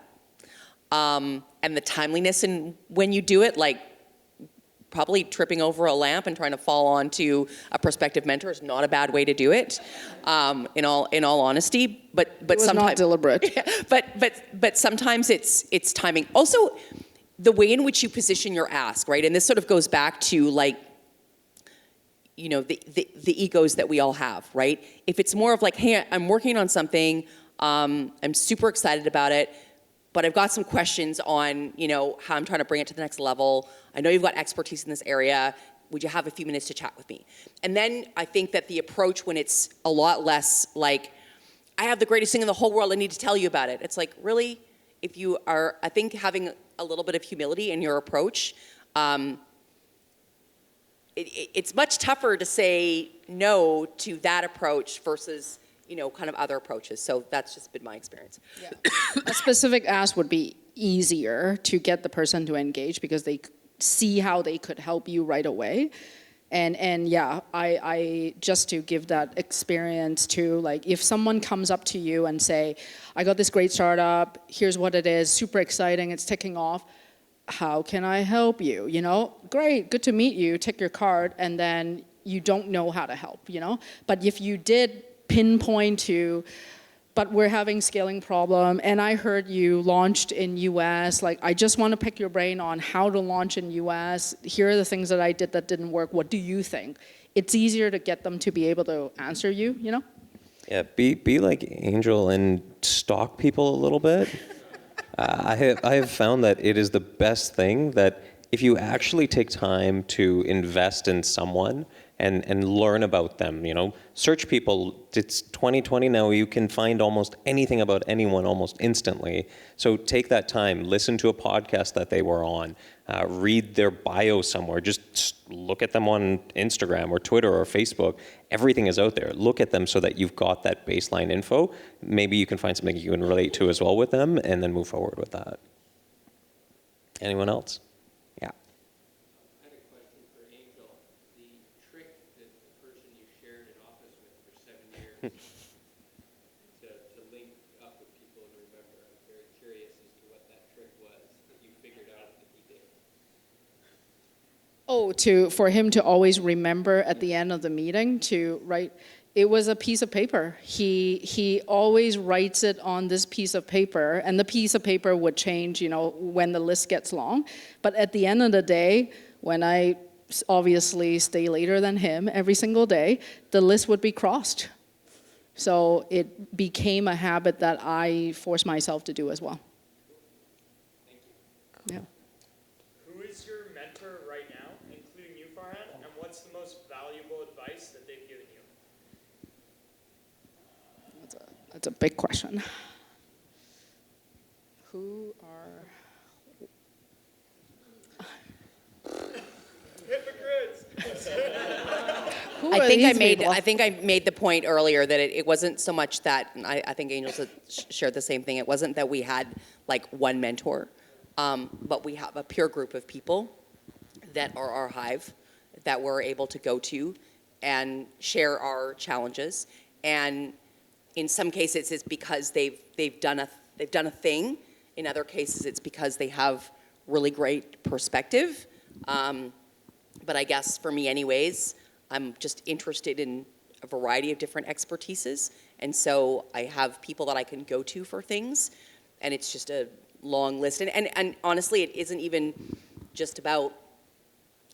and the timeliness in when you do it. Like probably tripping over a lamp and trying to fall onto a prospective mentor is not a bad way to do it. In all honesty, but It was not deliberate. but sometimes it's timing. Also, the way in which you position your ask, right? And this sort of goes back to like, the egos that we all have, right? If it's more of like, hey, I'm working on something, I'm super excited about it, but I've got some questions on, how I'm trying to bring it to the next level. I know you've got expertise in this area. Would you have a few minutes to chat with me? And then I think that the approach when it's a lot less like, I have the greatest thing in the whole world, I need to tell you about it. It's like, really? If you are, I think having a little bit of humility in your approach, it's much tougher to say no to that approach versus, kind of other approaches. So that's just been my experience. Yeah. A specific ask would be easier to get the person to engage because they see how they could help you right away. And yeah, I just to give that experience to like, if someone comes up to you and say, I got this great startup, here's what it is, super exciting, it's ticking off, how can I help you? Great, good to meet you, take your card, and then you don't know how to help, But if you did pinpoint to, but we're having scaling problem, and I heard you launched in US, like I just want to pick your brain on how to launch in US, here are the things that I did that didn't work, what do you think? It's easier to get them to be able to answer you, Yeah, be like Angel and stalk people a little bit. I have found that it is the best thing that if you actually take time to invest in someone and learn about them, search people. It's 2020 now. You can find almost anything about anyone almost instantly. So take that time, listen to a podcast that they were on, read their bio somewhere, just look at them on Instagram or Twitter or Facebook. Everything is out there. Look at them so that you've got that baseline info. Maybe you can find something you can relate to as well with them and then move forward with that. Anyone else? Yeah. I have a question for Angel. The trick that the person you shared an office with for 7 years to link up with people and remember, I'm very curious as to what that trick was that you figured out that he did. For him to always remember at the end of the meeting to write, it was a piece of paper. He always writes it on this piece of paper, and the piece of paper would change, when the list gets long. But at the end of the day, when I obviously stay later than him every single day, the list would be crossed. So it became a habit that I forced myself to do as well. Thank you. Yeah. Who is your mentor right now, including you, Farhan, and what's the most valuable advice that they've given you? That's a big question. Who are... Hypocrites! Who I are think these people? I think I made the point earlier that it wasn't so much that, and I think Angel shared the same thing, it wasn't that we had like one mentor, but we have a peer group of people that are our Hive that we're able to go to and share our challenges. And in some cases it's because they've done a thing. In other cases it's because they have really great perspective. But I guess for me anyways, I'm just interested in a variety of different expertises. And so I have people that I can go to for things. And it's just a long list. And honestly, it isn't even just about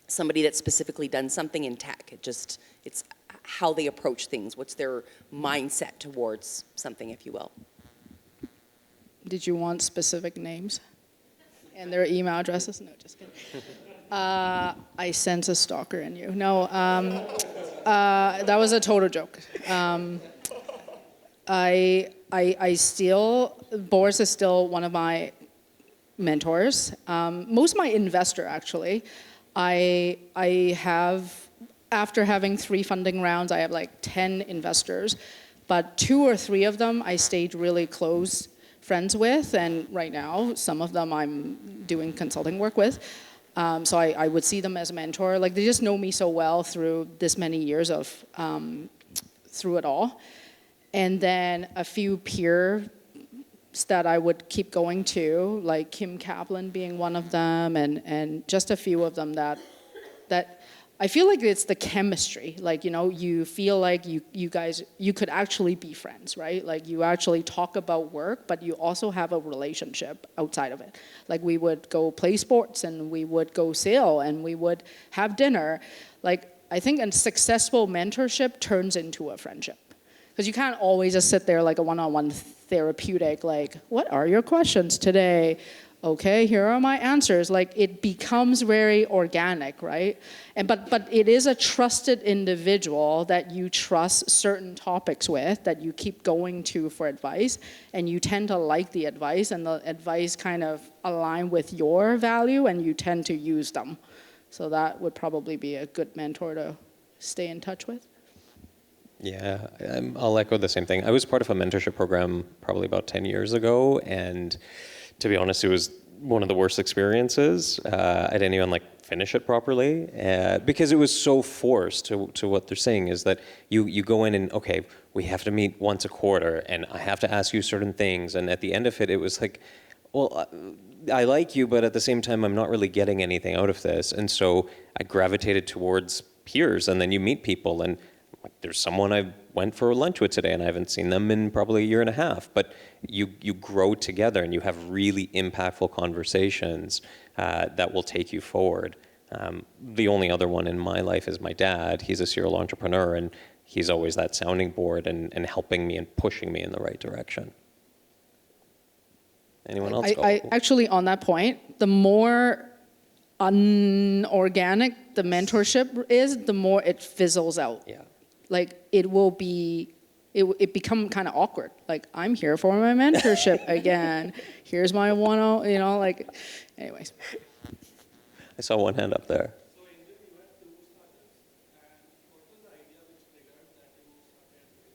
somebody that's specifically done something in tech. It's how they approach things. What's their mindset towards something, if you will. Did you want specific names? And their email addresses? No, just kidding. I sense a stalker in you. No, that was a total joke. I still, Boris is still one of my mentors. Most of my investor, actually. I have, after having 3 funding rounds, I have like 10 investors, but 2 or 3 of them I stayed really close friends with, and right now, some of them I'm doing consulting work with. So I would see them as a mentor. Like, they just know me so well through this many years of, through it all. And then a few peers that I would keep going to, like Kim Kaplan being one of them, and just a few of them that I feel like it's the chemistry. Like, you know, you feel like you guys, you could actually be friends, right? Like, you actually talk about work, but you also have a relationship outside of it. Like, we would go play sports, and we would go sail, and we would have dinner. Like, I think a successful mentorship turns into a friendship. Because you can't always just sit there like a one-on-one therapeutic, like, what are your questions today? Okay, here are my answers. Like, it becomes very organic, right? And but it is a trusted individual that you trust certain topics with, that you keep going to for advice, and you tend to like the advice, and the advice kind of align with your value, and you tend to use them. So that would probably be a good mentor to stay in touch with. Yeah, I'll echo the same thing. I was part of a mentorship program probably about 10 years ago, and to be honest, it was one of the worst experiences. I didn't even finish it properly because it was so forced to what they're saying is that you go in and, okay, we have to meet once a quarter, and I have to ask you certain things, and at the end of it, it was like, well, I like you, but at the same time, I'm not really getting anything out of this, and so I gravitated towards peers, and then you meet people, and there's someone I went for lunch with today, and I haven't seen them in probably a year and a half. But you grow together, and you have really impactful conversations that will take you forward. The only other one in my life is my dad. He's a serial entrepreneur, and he's always that sounding board and helping me and pushing me in the right direction. Anyone else? I actually, on that point, the more unorganic the mentorship is, the more it fizzles out. Yeah. Like, it become kind of awkward. Like, I'm here for my mentorship again. Here's my anyways. I saw one hand up there. So in India, you had 2 startups, and what was the idea which triggered that you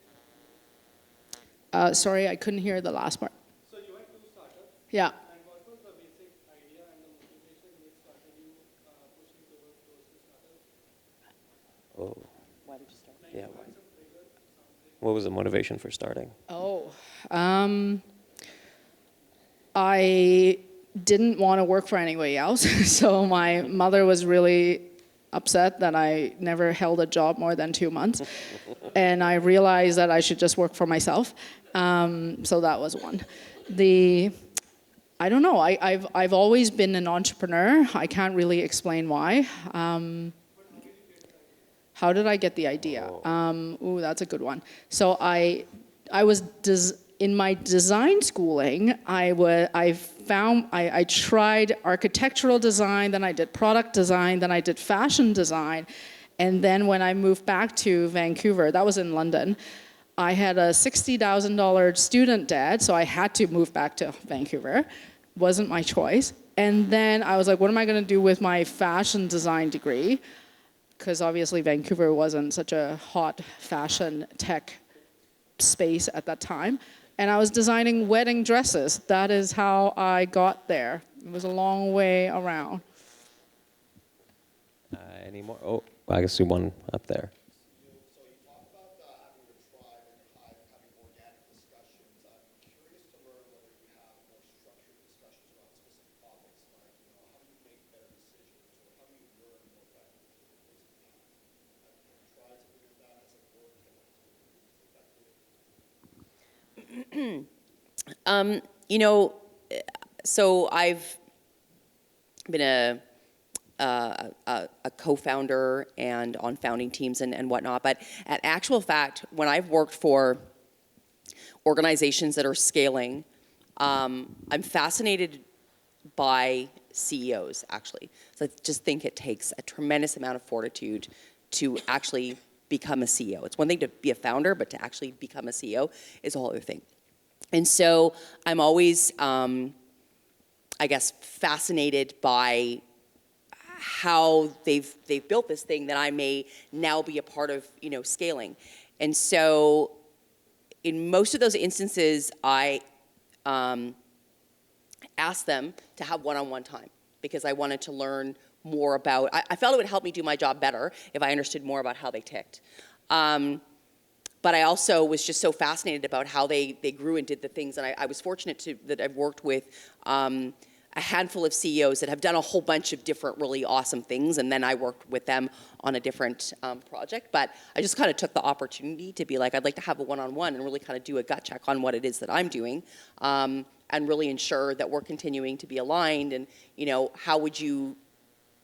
started? Sorry, I couldn't hear the last part. So you had 2 startups. Yeah. And what was the basic idea and the motivation which started you pushing towards those 2 startups? Oh. Why did you start? Yeah. What was the motivation for starting? I didn't want to work for anybody else. So my mother was really upset that I never held a job more than 2 months. And I realized that I should just work for myself. So that was one. I don't know, I've always been an entrepreneur. I can't really explain why. How did I get the idea? Ooh, that's a good one. So I was in my design schooling. I tried architectural design, then I did product design, then I did fashion design, and then when I moved back to Vancouver, that was in London, I had a $60,000 student debt, so I had to move back to Vancouver. Wasn't my choice. And then I was like, what am I going to do with my fashion design degree? Because obviously Vancouver wasn't such a hot fashion tech space at that time. And I was designing wedding dresses. That is how I got there. It was a long way around. Any more? Oh, I can see one up there. So you talk about having your tribe and your hive and having organic discussions. I'm curious to learn whether you have more structured discussions around specific topics, like, how do you make better decisions, or how do you learn more effectively through the ways of that? Have you tried to figure that as a work and effectively? So I've been a co-founder and on founding teams and whatnot, but at actual fact, when I've worked for organizations that are scaling, I'm fascinated by CEOs, actually. So I just think it takes a tremendous amount of fortitude to actually become a CEO. It's one thing to be a founder, but to actually become a CEO is a whole other thing. And so I'm always, I guess, fascinated by how they've built this thing that I may now be a part of, scaling. And so in most of those instances, I asked them to have one-on-one time because I wanted to learn more about, I felt it would help me do my job better if I understood more about how they ticked. But I also was just so fascinated about how they grew and did the things. And I was fortunate that I've worked with a handful of CEOs that have done a whole bunch of different really awesome things. And then I worked with them on a different project. But I just kind of took the opportunity to be like, I'd like to have a one-on-one and really kind of do a gut check on what it is that I'm doing. And really ensure that we're continuing to be aligned. And, how would you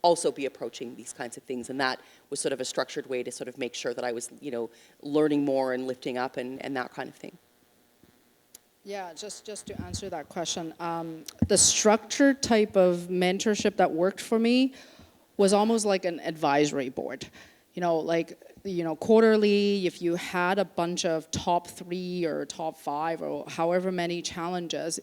also be approaching these kinds of things? And that was sort of a structured way to sort of make sure that I was, learning more and lifting up and that kind of thing. Yeah, just to answer that question, the structured type of mentorship that worked for me was almost like an advisory board. Quarterly, if you had a bunch of top 3 or top 5 or however many challenges,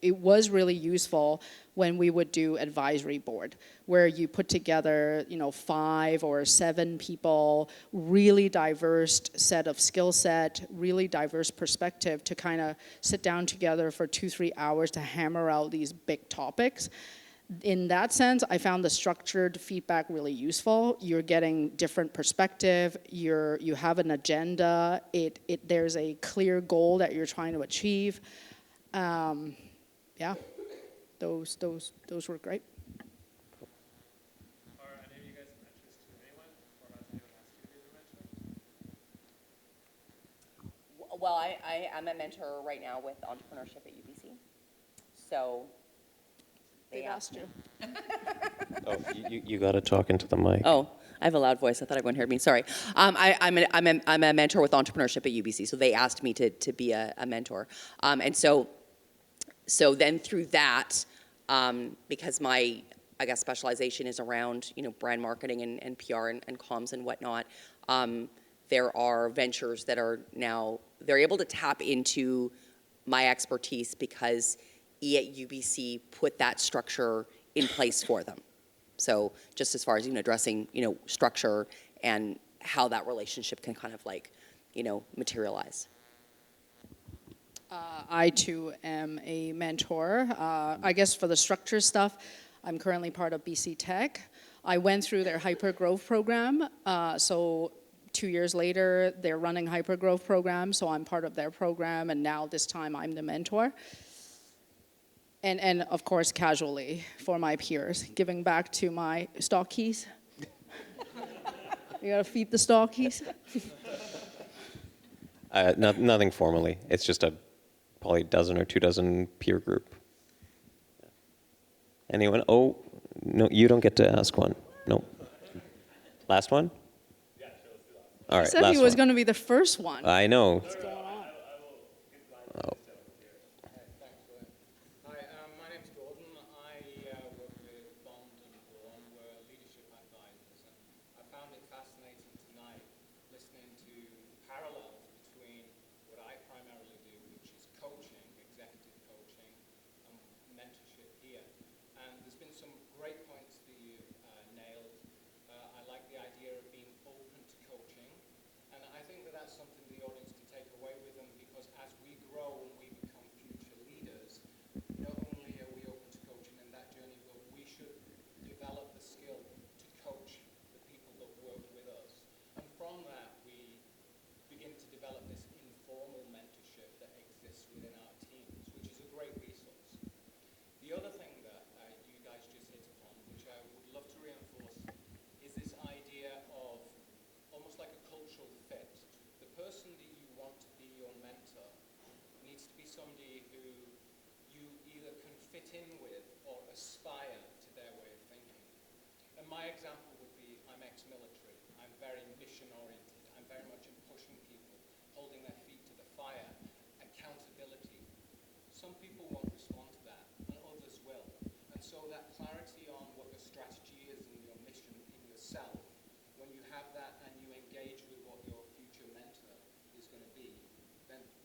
it was really useful when we would do advisory board, where you put together, 5 or 7 people, really diverse set of skill set, really diverse perspective to kind of sit down together for 2-3 hours to hammer out these big topics. In that sense, I found the structured feedback really useful. You're getting different perspective. You have an agenda. There's a clear goal that you're trying to achieve. Yeah, those were great. Are any of you guys mentors to anyone, or has anyone asked you to be their mentor? Well, I am a mentor right now with entrepreneurship at UBC. So They've asked you. Oh, you got to talk into the mic. Oh, I have a loud voice. I thought everyone heard me. Sorry. I'm a mentor with entrepreneurship at UBC. So they asked me to be a mentor. And so then through that, because my, I guess, specialization is around, brand marketing and PR and comms and whatnot, there are ventures that are now, they're able to tap into my expertise because at UBC put that structure in place for them. So just as far as, addressing, structure and how that relationship can kind of materialize. I too am a mentor. I guess for the structure stuff, I'm currently part of BC Tech. I went through their hypergrowth program. So 2 years later, they're running hypergrowth program. So I'm part of their program. And now this time I'm the mentor. And of course, casually for my peers, giving back to my stockies. You gotta feed the stockies. Nothing formally. It's just probably 12 or 24 peer group. Anyone? Oh, no, you don't get to ask one. No. Last one? Yeah, sure, let's do that. All right, He said last he was one. going to be the first one. I know. What's going on? Oh. Hi, my name's Gordon. I work with Bond and Braun. We're leadership advisors, and I found it fascinating tonight listening to parallels between what I primarily do, which is coaching, executive coaching, and mentorship here. And there's been some great points that you've nailed. I like the idea of being open to coaching, and I think that that's something the audience can take away with them, because as we grow and we become future leaders, not only are we open to coaching in that journey, but we should develop the skill to coach the people that work with us. And from that, we begin to develop this informal mentorship that exists within our teams, which is a great resource. The other thing that you guys just hit upon, which I would love to reinforce, is this idea of almost like a cultural fit. The person that you want to be your mentor needs to be somebody who you either can fit in with or aspire to their way of thinking. And my example would be, I'm ex-military. I'm very mission-oriented. I'm very much in pushing people, holding their feet to the fire, accountability. Some people won't respond to that, and others will.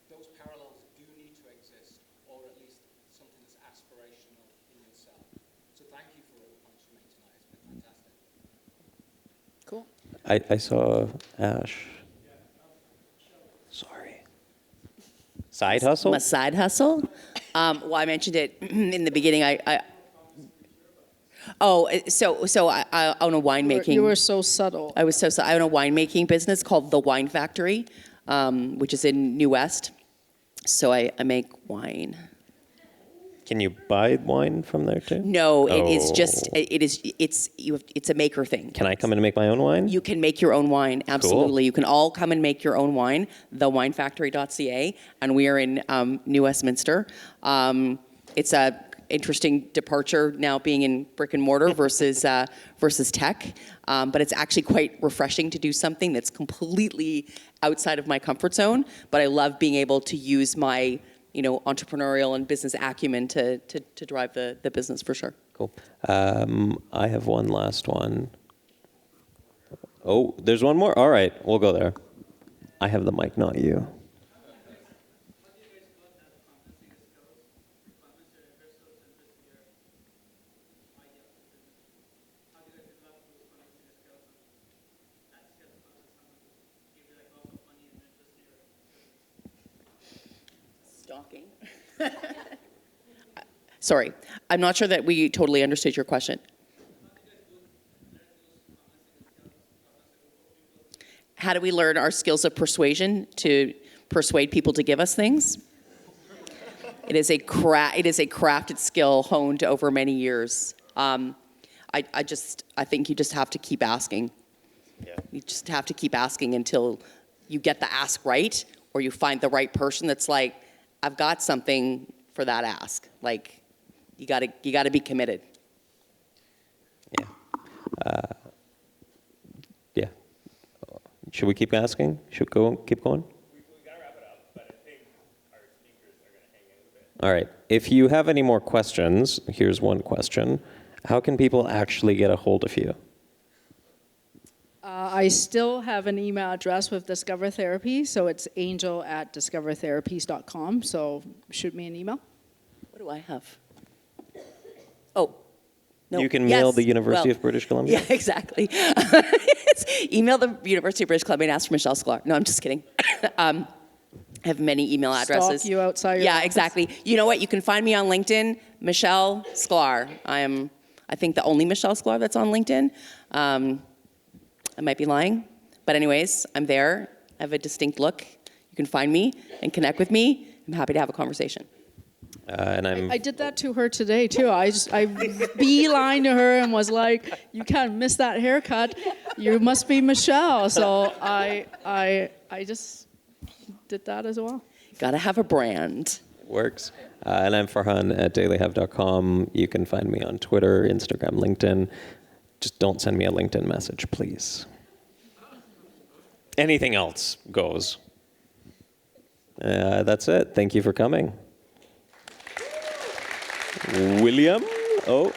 those parallels do need to exist, or at least something that's aspirational in yourself. So thank you for all the points you made tonight. It's been fantastic. Cool. I saw Ash. Sorry. Side hustle? My side hustle. Well, I mentioned it in the beginning. I own a winemaking. You were so subtle. I own a winemaking business called The Wine Factory, which is in New West. So I make wine. Can you buy wine from there too? No, it is Oh. just it's a maker thing. Can I come in and make my own wine? You can make your own wine, absolutely. You can all come and make your own wine, thewinefactory.ca, and we are in New Westminster. It's a interesting departure now being in brick and mortar versus tech, but it's actually quite refreshing to do something that's completely outside of my comfort zone. But I love being able to use my entrepreneurial and business acumen to drive the business for sure. Cool. I have one last one. Oh, there's one more? All right, we'll go there. I have the mic, not you. Stalking. Sorry, I'm not sure that we totally understood your question. How do we learn our skills of persuasion to persuade people to give us things? It is a crafted skill honed over many years. I think you just have to keep asking. Yeah. You just have to keep asking until you get the ask right, or you find the right person that's like, I've got something for that ask. Like, you gotta be committed. Yeah. Yeah. Should we keep asking? Should we keep going? We gotta wrap it up, but I think our speakers are gonna hang in a bit. All right. If you have any more questions, here's one question. How can people actually get a hold of you? I still have an email address with Discover Therapy, so it's angel@discovertherapies.com. So shoot me an email. What do I have? Oh. No. You can Yes. mail the University Well, of British Columbia? Yeah, exactly. Email the University of British Columbia and ask for Michelle Sklar. No, I'm just kidding. I have many email addresses. Stalk you outside your Yeah, office. exactly. You know what? You can find me on LinkedIn, Michelle Sklar. I think, the only Michelle Sklar that's on LinkedIn. I might be lying. But anyways, I'm there. I have a distinct look. You can find me and connect with me. I'm happy to have a conversation. I did that to her today too. I beeline to her and was like, "You can't miss that haircut. You must be Michelle." So I just did that as well. Gotta have a brand. Works. And I'm Farhan at dailyhive.com. You can find me on Twitter, Instagram, LinkedIn. Just don't send me a LinkedIn message, please. Anything else goes. That's it. Thank you for coming. William? Oh.